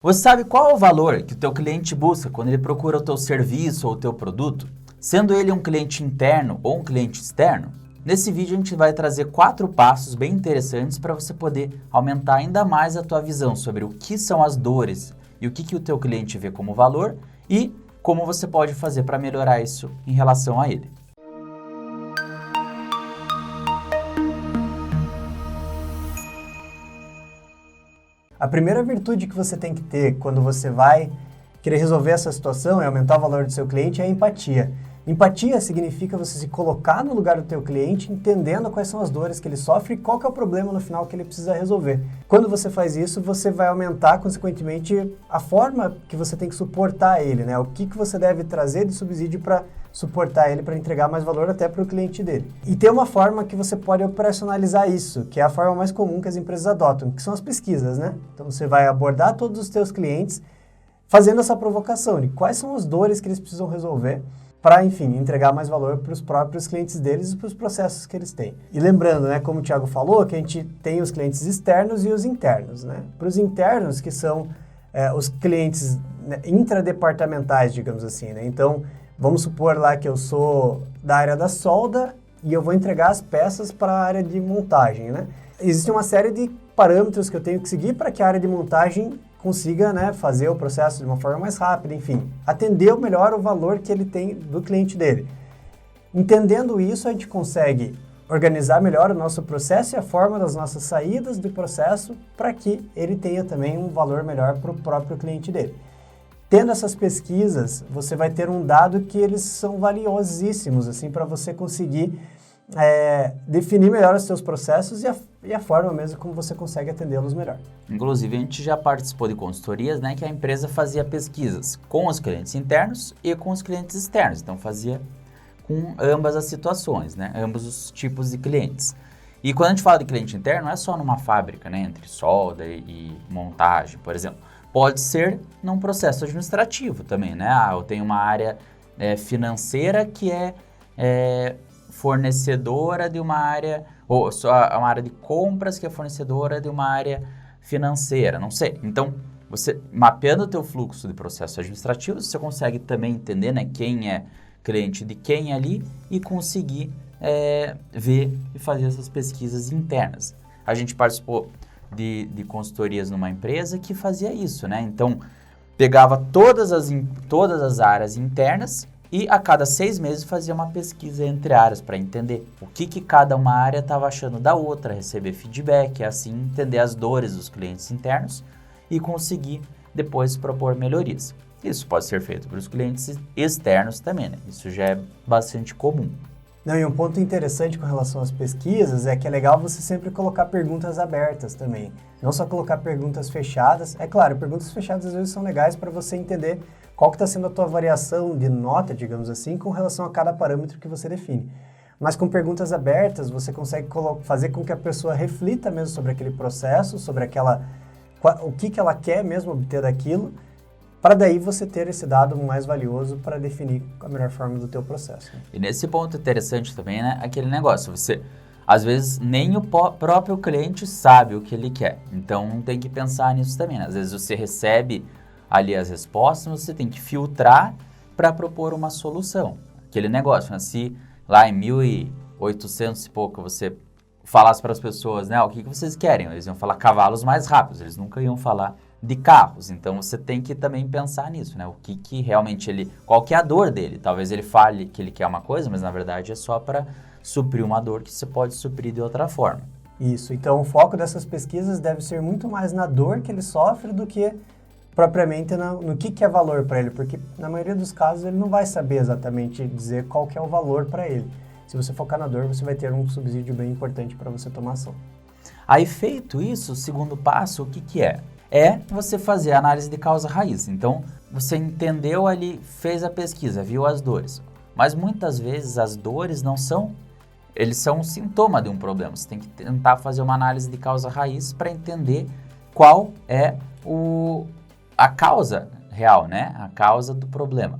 Você sabe qual é o valor que o teu cliente busca quando ele procura o teu serviço ou o teu produto? Sendo ele um cliente interno ou um cliente externo? Nesse vídeo a gente vai trazer 4 passos bem interessantes para você poder aumentar ainda mais a tua visão sobre o que são as dores e o que o teu cliente vê como valor e como você pode fazer para melhorar isso em relação a ele. A primeira virtude que você tem que ter quando você vai querer resolver essa situação e aumentar o valor do seu cliente é a empatia. Empatia significa você se colocar no lugar do teu cliente, entendendo quais são as dores que ele sofre e qual que é o problema no final que ele precisa resolver. Quando você faz isso, você vai aumentar, consequentemente, a forma que você tem que suportar ele, né? O que você deve trazer de subsídio para suportar ele, para entregar mais valor até para o cliente dele. E tem uma forma que você pode operacionalizar isso, que é a forma mais comum que as empresas adotam, que são as pesquisas, né? Então você vai abordar todos os teus clientes fazendo essa provocação de quais são as dores que eles precisam resolver para, enfim, entregar mais valor para os próprios clientes deles e para os processos que eles têm. E lembrando, né, como o Thiago falou, que a gente tem os clientes externos e os internos, né? Para os internos, que são os clientes, né, intradepartamentais, digamos assim, né? Então, vamos supor lá que eu sou da área da solda e eu vou entregar as peças para a área de montagem, né? Existe uma série de parâmetros que eu tenho que seguir para que a área de montagem consiga, né, fazer o processo de uma forma mais rápida, enfim, atender melhor o valor que ele tem do cliente dele. Entendendo isso, a gente consegue organizar melhor o nosso processo e a forma das nossas saídas do processo para que ele tenha também um valor melhor para o próprio cliente dele. Tendo essas pesquisas, você vai ter um dado que eles são valiosíssimos, assim, para você conseguir definir melhor os seus processos e a forma mesmo como você consegue atendê-los melhor. Inclusive, a gente já participou de consultorias, né, que a empresa fazia pesquisas com os clientes internos e com os clientes externos. Então, fazia com ambas as situações, né, ambos os tipos de clientes. E quando a gente fala de cliente interno, não é só numa fábrica, né, entre solda e montagem, por exemplo. Pode ser num processo administrativo também, né? Eu tenho uma área financeira que é fornecedora de uma área, ou só uma área de compras que é fornecedora de uma área financeira, não sei. Então, você mapeando o teu fluxo de processos administrativos, você consegue também entender, né, quem é cliente de quem ali e conseguir ver e fazer essas pesquisas internas. A gente participou de consultorias numa empresa que fazia isso, né? Então, pegava todas as áreas internas e a cada 6 meses fazia uma pesquisa entre áreas para entender o que cada uma área estava achando da outra, receber feedback, assim entender as dores dos clientes internos e conseguir depois propor melhorias. Isso pode ser feito para os clientes externos também, né? Isso já é bastante comum. Não, e um ponto interessante com relação às pesquisas é que é legal você sempre colocar perguntas abertas também. Não só colocar perguntas fechadas. É claro, perguntas fechadas às vezes são legais para você entender qual que está sendo a tua variação de nota, digamos assim, com relação a cada parâmetro que você define. Mas com perguntas abertas, você consegue fazer com que a pessoa reflita mesmo sobre aquele processo, sobre o que ela quer mesmo obter daquilo, para daí você ter esse dado mais valioso para definir a melhor forma do teu processo. E nesse ponto interessante também, né, aquele negócio, você, às vezes, nem o próprio cliente sabe o que ele quer, então tem que pensar nisso também, né? Às vezes você recebe ali as respostas, você tem que filtrar para propor uma solução. Aquele negócio, né, se lá em 1800 e pouco você falasse para as pessoas, né, o que vocês querem? Eles iam falar cavalos mais rápidos, eles nunca iam falar de carros, então você tem que também pensar nisso, né? O que realmente qual que é a dor dele? Talvez ele fale que ele quer uma coisa, mas na verdade é só para suprir uma dor que você pode suprir de outra forma. Isso, então o foco dessas pesquisas deve ser muito mais na dor que ele sofre do que propriamente no que é valor para ele, porque na maioria dos casos ele não vai saber exatamente dizer qual que é o valor para ele. Se você focar na dor, você vai ter um subsídio bem importante para você tomar ação. Aí feito isso, o segundo passo, o que é? É você fazer a análise de causa raiz. Então, você entendeu ali, fez a pesquisa, viu as dores. Mas muitas vezes as dores eles são um sintoma de um problema. Você tem que tentar fazer uma análise de causa raiz para entender qual é a causa real, né? A causa do problema.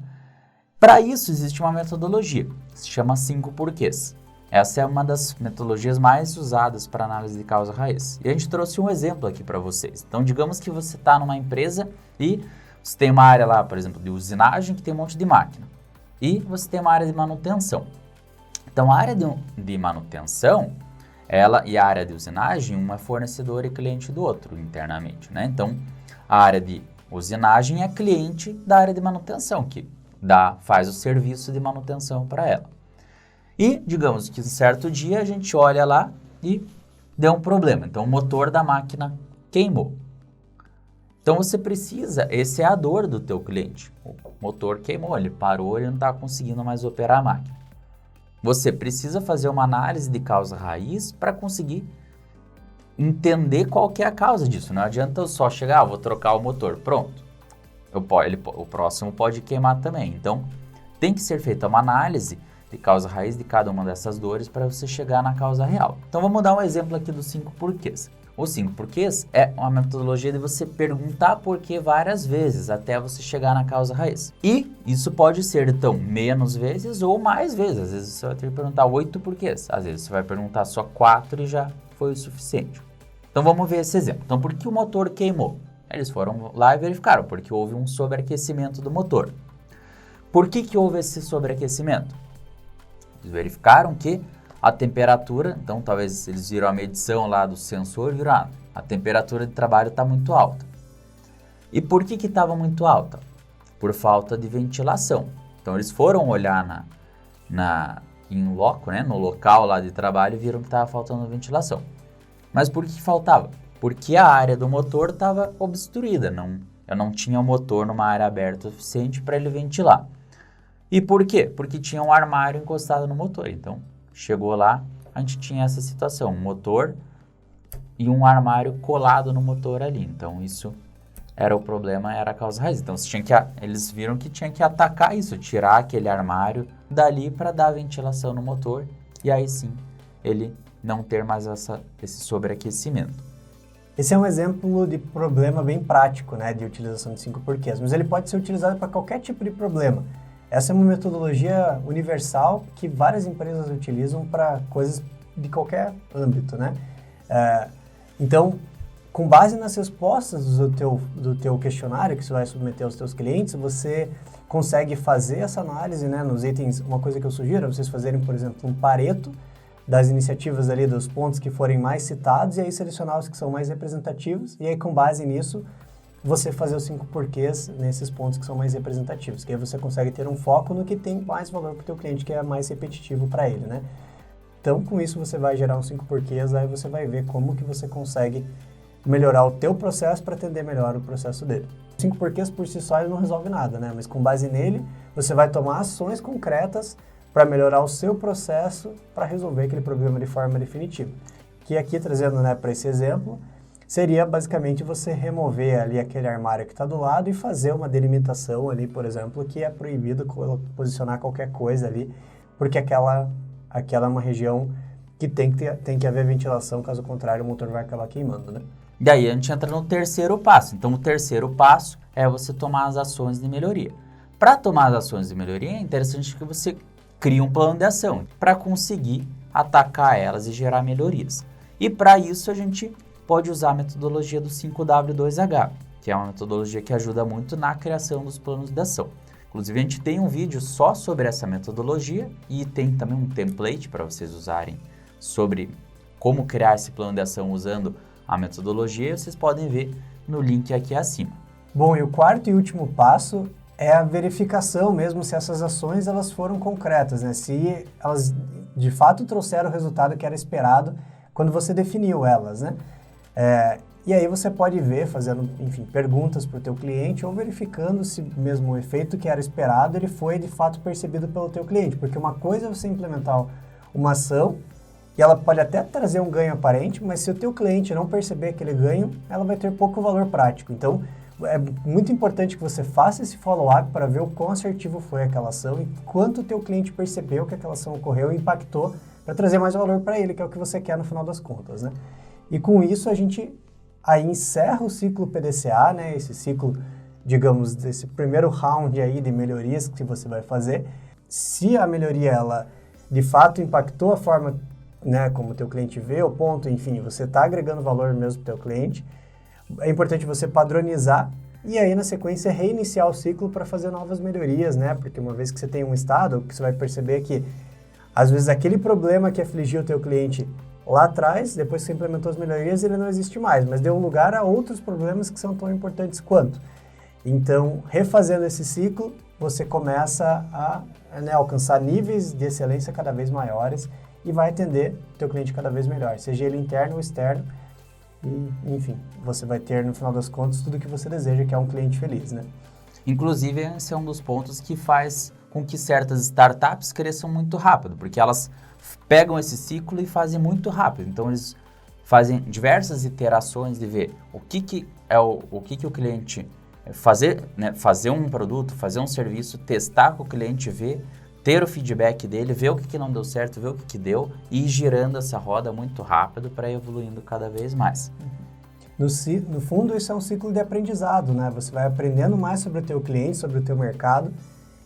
Para isso existe uma metodologia, se chama 5 porquês. Essa é uma das metodologias mais usadas para análise de causa raiz. E a gente trouxe um exemplo aqui para vocês. Então, digamos que você está numa empresa e você tem uma área lá, por exemplo, de usinagem que tem um monte de máquina. E você tem uma área de manutenção. Então, a área de manutenção, ela e a área de usinagem, uma é fornecedor e cliente do outro internamente, né? Então, a área de usinagem é cliente da área de manutenção, que faz o serviço de manutenção para ela. E, digamos que um certo dia a gente olha lá e deu um problema. Então, o motor da máquina queimou. Então, você precisa, essa é a dor do teu cliente. O motor queimou, ele parou, ele não está conseguindo mais operar a máquina. Você precisa fazer uma análise de causa raiz para conseguir entender qual que é a causa disso. Não adianta eu só chegar, vou trocar o motor, pronto. O próximo pode queimar também. Então, tem que ser feita uma análise de causa raiz de cada uma dessas dores para você chegar na causa real. Então, vamos dar um exemplo aqui dos 5 porquês. Os 5 porquês é uma metodologia de você perguntar porquê várias vezes até você chegar na causa raiz. E isso pode ser, então, menos vezes ou mais vezes. Às vezes você vai ter que perguntar 8 porquês. Às vezes você vai perguntar só 4 e já foi o suficiente. Então, vamos ver esse exemplo. Então, por que o motor queimou? Eles foram lá e verificaram, porque houve um sobreaquecimento do motor. Por que houve esse sobreaquecimento? Eles verificaram que a temperatura, então talvez eles viram a medição lá do sensor e viram, a temperatura de trabalho está muito alta. E por que estava muito alta? Por falta de ventilação. Então eles foram olhar in loco, né, no local lá de trabalho e viram que estava faltando ventilação. Mas por que faltava? Porque a área do motor estava obstruída, eu não tinha o motor numa área aberta o suficiente para ele ventilar. E por quê? Porque tinha um armário encostado no motor. Então, chegou lá, a gente tinha essa situação, um motor e um armário colado no motor ali. Então, isso era o problema, era a causa raiz. Então, eles viram que tinha que atacar isso, tirar aquele armário dali para dar ventilação no motor. E aí sim, ele não ter mais esse sobreaquecimento. Esse é um exemplo de problema bem prático, né, de utilização de 5 porquês, mas ele pode ser utilizado para qualquer tipo de problema. Essa é uma metodologia universal que várias empresas utilizam para coisas de qualquer âmbito, né? Então, com base nas respostas do teu questionário que você vai submeter aos teus clientes, você consegue fazer essa análise, né, nos itens. Uma coisa que eu sugiro é vocês fazerem, por exemplo, um pareto das iniciativas ali, dos pontos que forem mais citados, e aí selecionar os que são mais representativos, e aí com base nisso, você fazer os 5 porquês nesses pontos que são mais representativos, que aí você consegue ter um foco no que tem mais valor para o teu cliente, que é mais repetitivo para ele, né? Então, com isso, você vai gerar uns 5 porquês, aí você vai ver como que você consegue melhorar o teu processo para atender melhor o processo dele. 5 porquês por si só ele não resolve nada, né? Mas com base nele, você vai tomar ações concretas para melhorar o seu processo para resolver aquele problema de forma definitiva. Que aqui, trazendo, né, para esse exemplo, seria basicamente você remover ali aquele armário que está do lado e fazer uma delimitação ali, por exemplo, que é proibido posicionar qualquer coisa ali, porque aquela é uma região que tem que haver ventilação, caso contrário o motor vai acabar queimando, né? E aí a gente entra no terceiro passo. Então, o terceiro passo é você tomar as ações de melhoria. Para tomar as ações de melhoria, é interessante que você crie um plano de ação para conseguir atacar elas e gerar melhorias. E para isso a gente pode usar a metodologia do 5W2H, que é uma metodologia que ajuda muito na criação dos planos de ação. Inclusive, a gente tem um vídeo só sobre essa metodologia e tem também um template para vocês usarem sobre como criar esse plano de ação usando a metodologia. Vocês podem ver no link aqui acima. Bom, e o quarto e último passo é a verificação mesmo se essas ações elas foram concretas, né? Se elas de fato trouxeram o resultado que era esperado quando você definiu elas, né? E aí você pode ver, fazendo, enfim, perguntas para o teu cliente ou verificando se mesmo o efeito que era esperado ele foi de fato percebido pelo teu cliente, porque uma coisa é você implementar uma ação e ela pode até trazer um ganho aparente, mas se o teu cliente não perceber aquele ganho, ela vai ter pouco valor prático. Então, é muito importante que você faça esse follow-up para ver o quão assertivo foi aquela ação e quanto o teu cliente percebeu que aquela ação ocorreu e impactou para trazer mais valor para ele, que é o que você quer no final das contas, né? E com isso a gente aí encerra o ciclo PDCA, né? Esse ciclo, digamos, desse primeiro round aí de melhorias que você vai fazer. Se a melhoria ela de fato impactou a forma, né, como o teu cliente vê o ponto, enfim, você está agregando valor mesmo para o teu cliente. É importante você padronizar e aí, na sequência, reiniciar o ciclo para fazer novas melhorias, né? Porque uma vez que você tem um estado, o que você vai perceber é que, às vezes, aquele problema que afligiu o teu cliente lá atrás, depois que você implementou as melhorias, ele não existe mais, mas deu lugar a outros problemas que são tão importantes quanto. Então, refazendo esse ciclo, você começa a, né, alcançar níveis de excelência cada vez maiores e vai atender o teu cliente cada vez melhor, seja ele interno ou externo. E, enfim, você vai ter, no final das contas, tudo o que você deseja, que é um cliente feliz, né? Inclusive, esse é um dos pontos que faz com que certas startups cresçam muito rápido, porque elas pegam esse ciclo e fazem muito rápido. Então, eles fazem diversas iterações de ver o que o cliente fazer, né, fazer um produto, fazer um serviço, testar com o cliente, ver, ter o feedback dele, ver o que não deu certo, ver o que deu e ir girando essa roda muito rápido para ir evoluindo cada vez mais. No fundo, isso é um ciclo de aprendizado, né? Você vai aprendendo mais sobre o teu cliente, sobre o teu mercado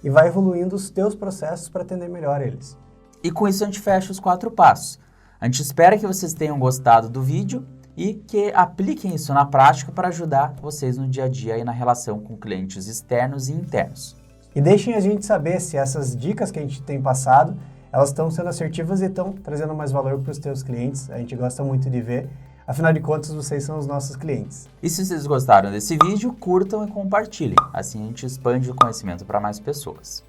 e vai evoluindo os teus processos para atender melhor eles. E com isso a gente fecha os 4 passos. A gente espera que vocês tenham gostado do vídeo e que apliquem isso na prática para ajudar vocês no dia a dia e na relação com clientes externos e internos. E deixem a gente saber se essas dicas que a gente tem passado, elas estão sendo assertivas e estão trazendo mais valor para os teus clientes. A gente gosta muito de ver. Afinal de contas, vocês são os nossos clientes. E se vocês gostaram desse vídeo, curtam e compartilhem. Assim a gente expande o conhecimento para mais pessoas.